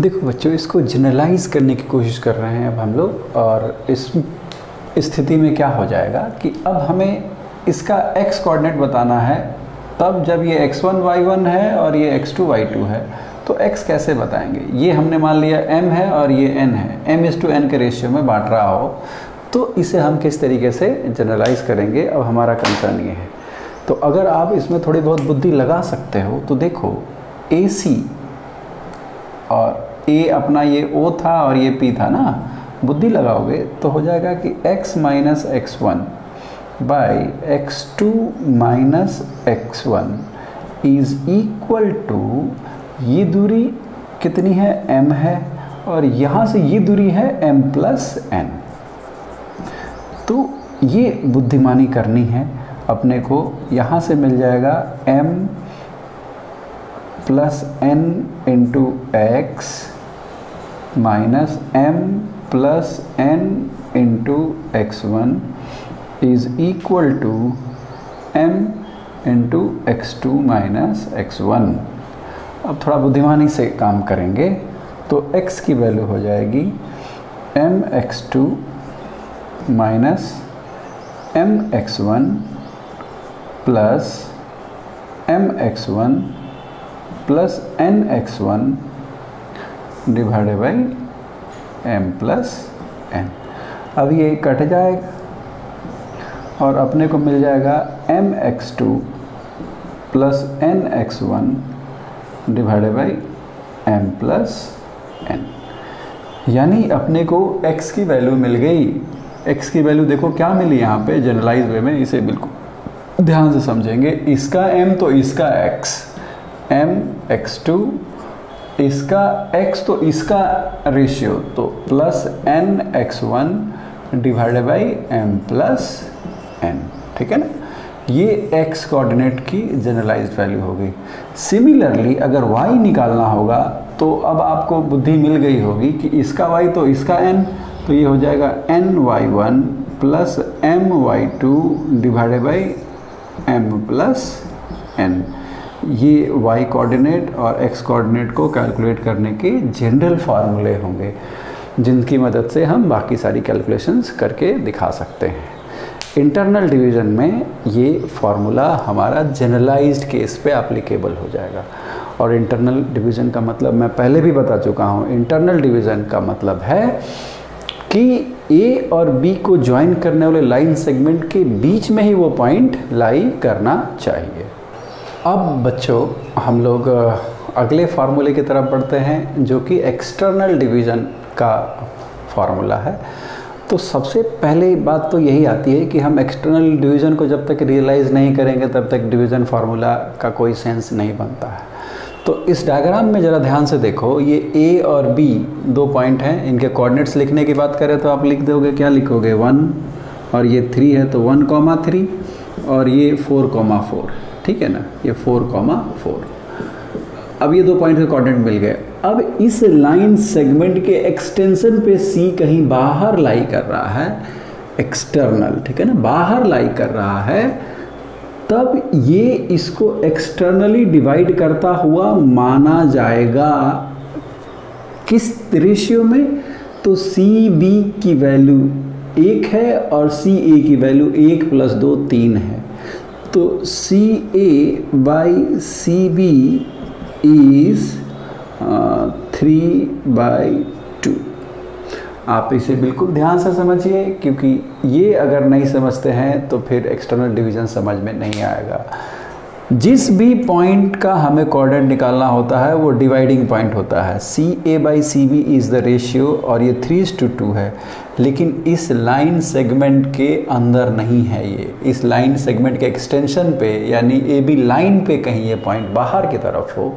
देखो बच्चों, इसको जनरलाइज करने की कोशिश कर रहे हैं अब हम लोग। और इस स्थिति में क्या हो जाएगा कि अब हमें इसका x कोऑर्डिनेट बताना है, तब जब ये x1 y1 है और ये x2 y2 है तो x कैसे बताएंगे। ये हमने मान लिया m है और ये n है, m/n के रेशियो में बांट रहा हो, तो इसे हम किस तरीके से जनरलाइज करेंगे, अब हमारा कंसर्न ये है। तो अगर आप इसमें थोड़ी बहुत बुद्धि लगा सकते हो तो देखो, AC और A अपना ये O था और ये P था ना, बुद्धि लगाओगे तो हो जाएगा कि x minus x1 by x2 minus x1 is equal to, ये दूरी कितनी है, m है, और यहाँ से ये दूरी है m प्लस n। तो ये बुद्धिमानी करनी है अपने को। यहाँ से मिल जाएगा m plus n into x minus m plus n into x1 is equal to m into x2 minus x1। अब थोड़ा बुद्धिमानी से काम करेंगे तो x की वैल्यू हो जाएगी mx2 minus mx1 plus mx1 plus nx1 divided by m plus n। अब ये कट जाएगा और अपने को मिल जाएगा mx2 plus nx1 divided by m plus n। यानी अपने को x की वैल्यू मिल गई। x की वैल्यू देखो क्या मिली यहाँ पे जनरलाइज वे में, इसे बिल्कुल ध्यान से समझेंगे। इसका m तो इसका x, m x2, इसका x तो इसका रेशियो तो plus n x1 divided by m plus n, ठीक है ना। ये x कोऑर्डिनेट की जनरलाइज्ड वैल्यू हो गई। सिमिलरली अगर y निकालना होगा तो अब आपको बुद्धि मिल गई होगी कि इसका y तो इसका n, तो ये हो जाएगा ny1 plus my2 divided by m plus n। ये y कोऑर्डिनेट और x कोऑर्डिनेट को कैलकुलेट करने के जनरल फार्मूले होंगे, जिनकी मदद से हम बाकी सारी कैलकुलेशंस करके दिखा सकते हैं। इंटरनल डिवीज़न में ये फार्मूला हमारा जनरलाइज्ड केस पे एप्लीकेबल हो जाएगा। और इंटरनल डिवीज़न का मतलब मैं पहले भी बता चुका हूँ। इंटरनल डिवीज़न का मतलब है कि A और B को ज्वाइन करने वाले लाइन सेगमेंट के बीच में ही वो पॉइंट लाई करना चाहिए। अब बच्चों हम लोग अगले फार्मूले की तरफ बढ़ते हैं, जो कि एक्सटर्नल डिवीज़न का फार्मूला है। तो सबसे पहले बात तो यही आती है कि हम एक्सटर्नल डिवीज़न को जब तक रियलाइज़ नहीं करेंगे तब तक डिवीज़न फार्मूला का कोई सेंस नहीं बनता है। तो इस डायग्राम में ज़रा ध्यान से देखो, ये A और B दो पॉइंट हैं। इनके कोऑर्डिनेट्स लिखने की बात करें तो आप लिख दोगे, क्या लिखोगे, 1, और ये 3 है तो 1,3, और ये 4,4, ठीक है ना, ये 4,4। अब ये दो पॉइंट के कोऑर्डिनेट मिल गए। अब इस लाइन सेगमेंट के एक्सटेंशन पे C कहीं बाहर लाई कर रहा है, एक्सटर्नल, ठीक है ना, बाहर लाई कर रहा है, तब ये इसको एक्सटर्नली डिवाइड करता हुआ माना जाएगा। किस रेशियो में, तो CB की वैल्यू 1 है और CA की वैल्यू 1 + 2 3 है। तो CA बाई CB इज़ 3/2। आप इसे बिल्कुल ध्यान से समझिए, क्योंकि ये अगर नहीं समझते हैं तो फिर एक्सटर्नल डिवीज़न समझ में नहीं आएगा। जिस भी पॉइंट का हमें कोऑर्डिनेट निकालना होता है वो डिवाइडिंग पॉइंट होता है। CA by CB is the ratio, और ये 3:2 है। लेकिन इस लाइन सेगमेंट के अंदर नहीं है ये, इस लाइन सेगमेंट के एक्सटेंशन पे यानी AB लाइन पे कहीं ये पॉइंट बाहर की तरफ हो।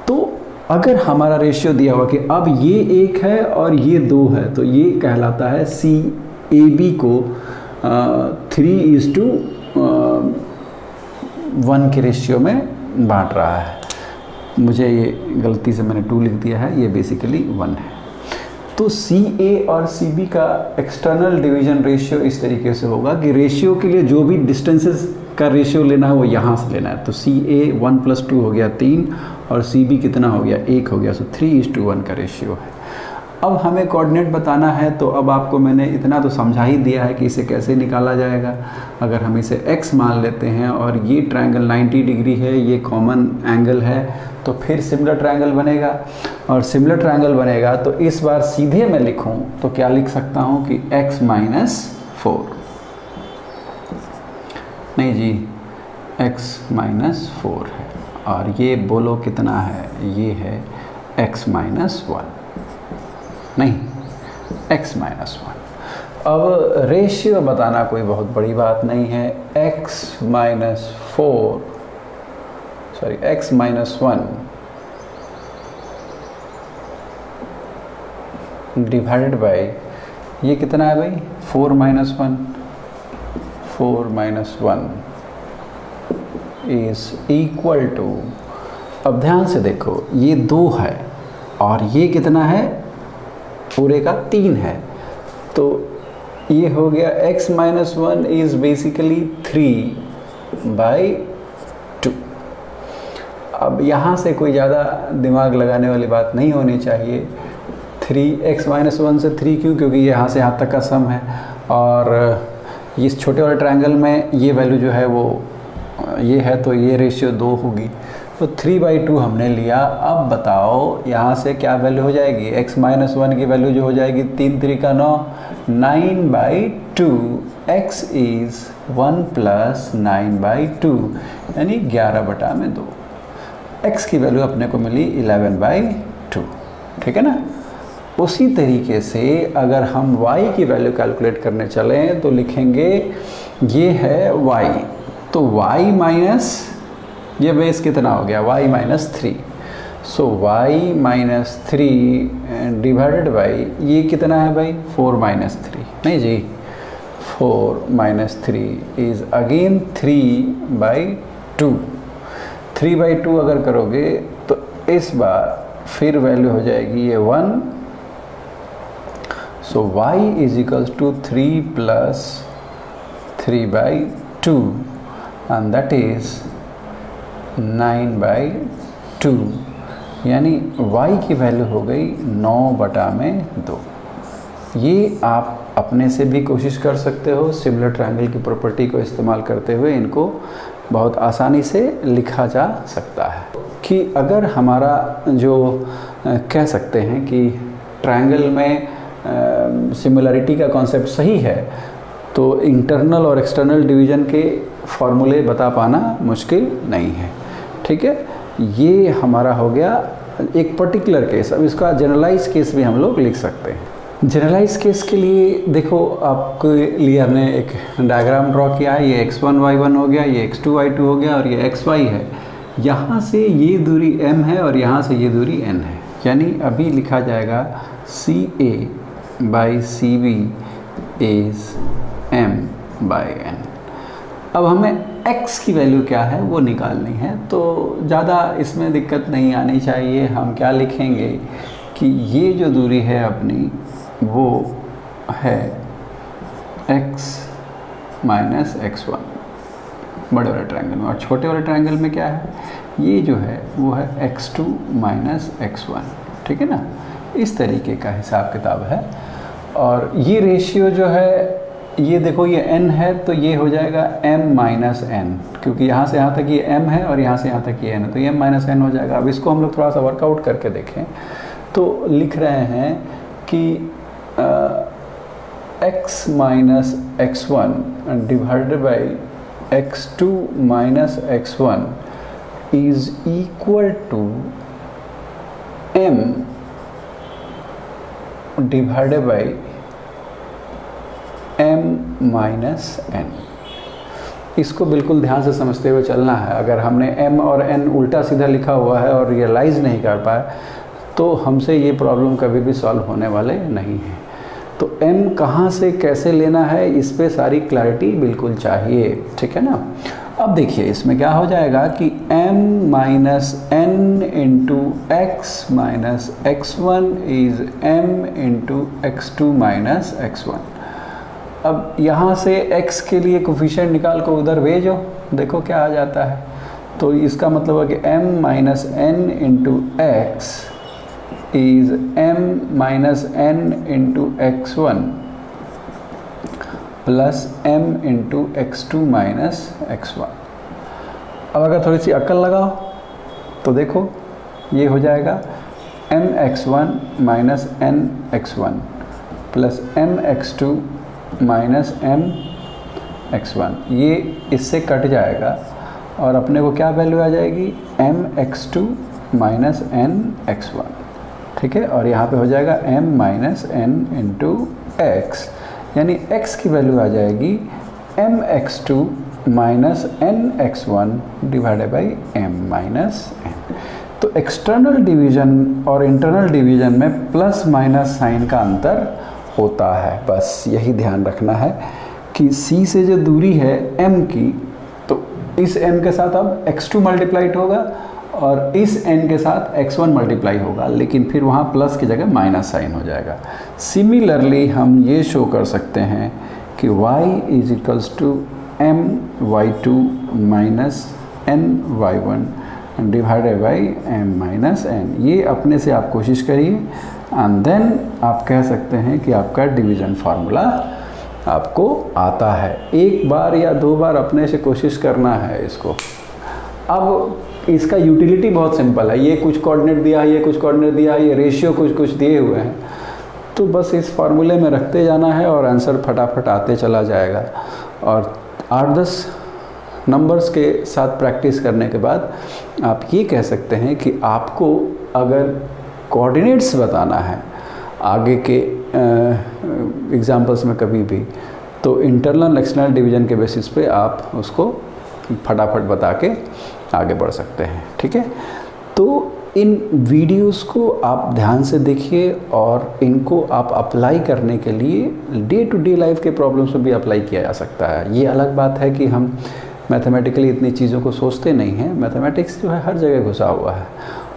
तो अगर हमारा रेशियो दिया हुआ कि अब ये 1 है और ये 2 है, तो ये कहलाता है CAB को 3:1 के रेशियो में बांट रहा है। मुझे ये गलती से मैंने 2 लिख दिया है, ये बेसिकली 1 है। तो CA और CB का एक्सटर्नल डिवीजन रेशियो इस तरीके से होगा कि रेशियो के लिए जो भी डिस्टेंसेस का रेशियो लेना है वो यहाँ से लेना है। तो CA 1+2 हो गया 3 और CB कितना हो गया 1 हो गया, सो 3:1 का रेशियो है। अब हमें कोऑर्डिनेट बताना है, तो अब आपको मैंने इतना तो समझा ही दिया है कि इसे कैसे निकाला जाएगा। अगर हम इसे x मान लेते हैं और ये ट्रायंगल 90 डिग्री है, ये कॉमन एंगल है, तो फिर सिमिलर ट्रायंगल बनेगा। और सिमिलर ट्रायंगल बनेगा तो इस बार सीधे मैं लिखूं तो क्या लिख सकता हूं कि x - 4, नहीं जी x - 4 है, और ये बोलो कितना है, ये है x - 1, नहीं x - 1। अब रेशियो बताना कोई बहुत बड़ी बात नहीं है। x - 1 डिवाइडेड बाय ये कितना है भाई 4 - 1 इज इक्वल टू, अब ध्यान से देखो ये 2 है और ये कितना है पूरे का 3 है, तो ये हो गया x - 1 इज बेसिकली 3/2। अब यहाँ से कोई ज़्यादा दिमाग लगाने वाली बात नहीं होनी चाहिए। 3x - 1 से 3 क्यों, क्योंकि ये यहाँ से यहाँ तक का सम है, और इस छोटे वाले ट्रायंगल में ये वैल्यू जो है वो ये है, तो ये रेशियो 2 होगी, तो 3/2 हमने लिया। अब बताओ यहाँ से क्या वैल्यू हो जाएगी, x - 1 की वैल्यू जो हो जाएगी 3 × 3 = 9, 9/2, x इज़ 1 + 9/2 यानी 11/2। x की वैल्यू अपने को मिली 11/2, ठीक है ना। उसी तरीके से अगर हम y की वैल्यू कैलकुलेट करने चलें तो लिखेंगे ये है y, तो y माइनस ये बेस कितना हो गया y - 3, so y - 3 divided by ये कितना है भाई 4 - 3, नहीं जी 4 - 3 इज़ अगेन 3/2। 3/2 अगर करोगे तो इस बार फिर वैल्यू हो जाएगी ये 1, सो y = 3 + 3/2 and that is 9/2, यानी y की वैल्यू हो गई 9/2। ये आप अपने से भी कोशिश कर सकते हो, सिमिलर ट्रायंगल की प्रॉपर्टी को इस्तेमाल करते हुए इनको बहुत आसानी से लिखा जा सकता है। कि अगर हमारा जो कह सकते हैं कि ट्रायंगल में सिमिलरिटी का कॉन्सेप्ट सही है, तो इंटरनल और एक्सटर्नल डिवीज़न के फॉर्मूले बता पाना मुश्किल नहीं है, ठीक है। ये हमारा हो गया एक पर्टिकुलर केस। अब इसका जनरलाइज केस भी हम लोग लिख सकते हैं। जनरलाइज केस के लिए देखो आपके लिए हमने एक डायग्राम ड्रॉ किया है। ये x1 y1 हो गया, ये x2 y2 हो गया और ये xy है। यहाँ से ये दूरी m है और यहाँ से ये दूरी n है, यानी अभी लिखा जाएगा CA/CB इज़ m/n। अब हमें x की वैल्यू क्या है वो निकालनी है, तो ज़्यादा इसमें दिक्कत नहीं आनी चाहिए। हम क्या लिखेंगे कि ये जो दूरी है अपनी वो है x - x1 बड़े वाले ट्रायंगल में, और छोटे वाले ट्रायंगल में क्या है, ये जो है वो है x2 - x1, ठीक है ना। इस तरीके का हिसाब किताब है। और ये रेशियो जो है, ये देखो ये n है तो ये हो जाएगा m - n, क्योंकि यहाँ से यहाँ तक ये m है और यहाँ से यहाँ तक ये n है, तो ये m - n हो जाएगा। अब इसको हम लोग थोड़ा सा वर्कआउट करके देखें तो लिख रहे हैं कि x - x1 divided by x2 - x1 is equal to m divided by m - n। इसको बिल्कुल ध्यान से समझते हुए चलना है। अगर हमने m और n उल्टा सीधा लिखा हुआ है और रियलाइज़ नहीं कर पाए तो हमसे ये प्रॉब्लम कभी भी सॉल्व होने वाले नहीं है। तो m कहाँ से कैसे लेना है इस पे सारी क्लैरिटी बिल्कुल चाहिए, ठीक है ना। अब देखिए इसमें क्या हो जाएगा कि m minus n into x minus x1 is m into x2 minus x1। अब यहाँ से x के लिए कोफिशिएंट निकाल कर उधर भेजो, देखो क्या आ जाता है। तो इसका मतलब है कि m minus n into x is m minus n into x1 plus m into x2 minus x1। अब अगर थोड़ी सी अक्ल लगाओ तो देखो ये हो जाएगा mx1 minus nx1 plus mx2 minus mx1। ये इससे कट जाएगा और अपने को क्या वैल्यू आ जाएगी mx2 माइनस nx1, ठीक है। और यहाँ पे हो जाएगा m minus n into x, यानी x की वैल्यू आ जाएगी mx2 minus nx1 divided by m minus n। तो एक्सटर्नल डिवीज़न और इंटरनल डिवीज़न में प्लस माइनस साइन का अंतर होता है, बस यही ध्यान रखना है कि c से जो दूरी है m की, तो इस m के साथ अब x2 मल्टीप्लाइड होगा और इस n के साथ x1 मल्टीप्लाई होगा, लेकिन फिर वहाँ प्लस की जगह माइनस साइन हो जाएगा। सिमिलरली हम ये शो कर सकते हैं कि y is equals to m y2 minus n y1 divided by m minus n। ये अपने से आप कोशिश करिए एंड देन आप कह सकते हैं कि आपका डिवीज़न फार्मूला आपको आता है। एक बार या दो बार अपने से कोशिश करना है इसको। अब इसका यूटिलिटी बहुत सिंपल है, ये कुछ कोऑर्डिनेट दिया है, ये कुछ कोऑर्डिनेट दिया है, ये रेशियो कुछ दिए हुए हैं, तो बस इस फार्मूले में रखते जाना है और आंसर फटाफट आते चला जाएगा। और 8-10 नंबर्स के साथ प्रैक्टिस करने के बाद आप ये कह सकते हैं कि आपको अगर कोऑर्डिनेट्स बताना है आगे के एग्जाम्पल्स में कभी भी, तो इंटरनल एक्सटर्नल डिवीज़न के बेसिस पे आप उसको फटाफट बता के आगे बढ़ सकते हैं, ठीक है। तो इन वीडियोस को आप ध्यान से देखिए और इनको आप अप्लाई करने के लिए डे टू डे लाइफ के प्रॉब्लम्स में भी अप्लाई किया जा सकता है। ये अलग बात है कि हम मैथमेटिकली इतनी चीज़ों को सोचते नहीं हैं, मैथमेटिक्स जो है हर जगह घुसा हुआ है,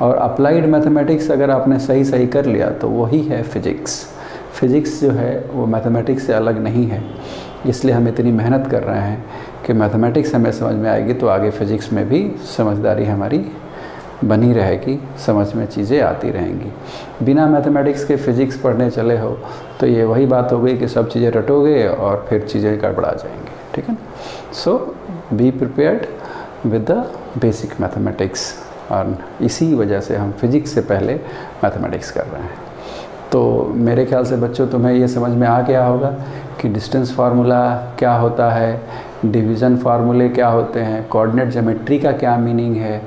और अप्लाइड मैथमेटिक्स अगर आपने सही कर लिया तो वही है फिज़िक्स। फिज़िक्स जो है वो मैथमेटिक्स से अलग नहीं है, इसलिए हम इतनी मेहनत कर रहे हैं कि मैथमेटिक्स हमें समझ में आएगी तो आगे फिज़िक्स में भी समझदारी हमारी बनी रहेगी, समझ में चीज़ें आती रहेंगी। बिना मैथमेटिक्स के फ़िज़िक्स पढ़ने चले हो तो ये वही बात हो गई कि सब चीज़ें रटोगे और फिर चीज़ें गड़बड़ा जाएंगी, ठीक है। So be prepared with the basic mathematics, और इसी वजह से हम फिज़िक्स से पहले मैथमेटिक्स कर रहे हैं। तो मेरे ख्याल से बच्चों तुम्हें ये समझ में आ गया होगा कि डिस्टेंस फार्मूला क्या होता है, डिवीज़न फार्मूले क्या होते हैं, कोऑर्डिनेट ज्योमेट्री का क्या मीनिंग है।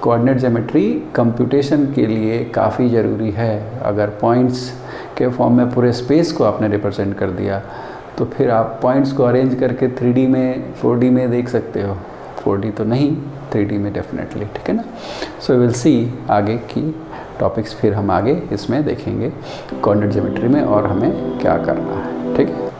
कोऑर्डिनेट ज्योमेट्री कंप्यूटेशन के लिए काफ़ी ज़रूरी है। अगर पॉइंट्स के फॉर्म में पूरे स्पेस को आपने रिप्रेजेंट कर दिया तो फिर आप पॉइंट्स को अरेंज करके 3D में 4D में देख सकते हो, 4D तो नहीं 3D में डेफिनेटली, ठीक है ना। सो विल सी आगे की टॉपिक्स फिर हम आगे इसमें देखेंगे कोऑर्डिनेट ज्योमेट्री में और हमें क्या करना है, ठीक है।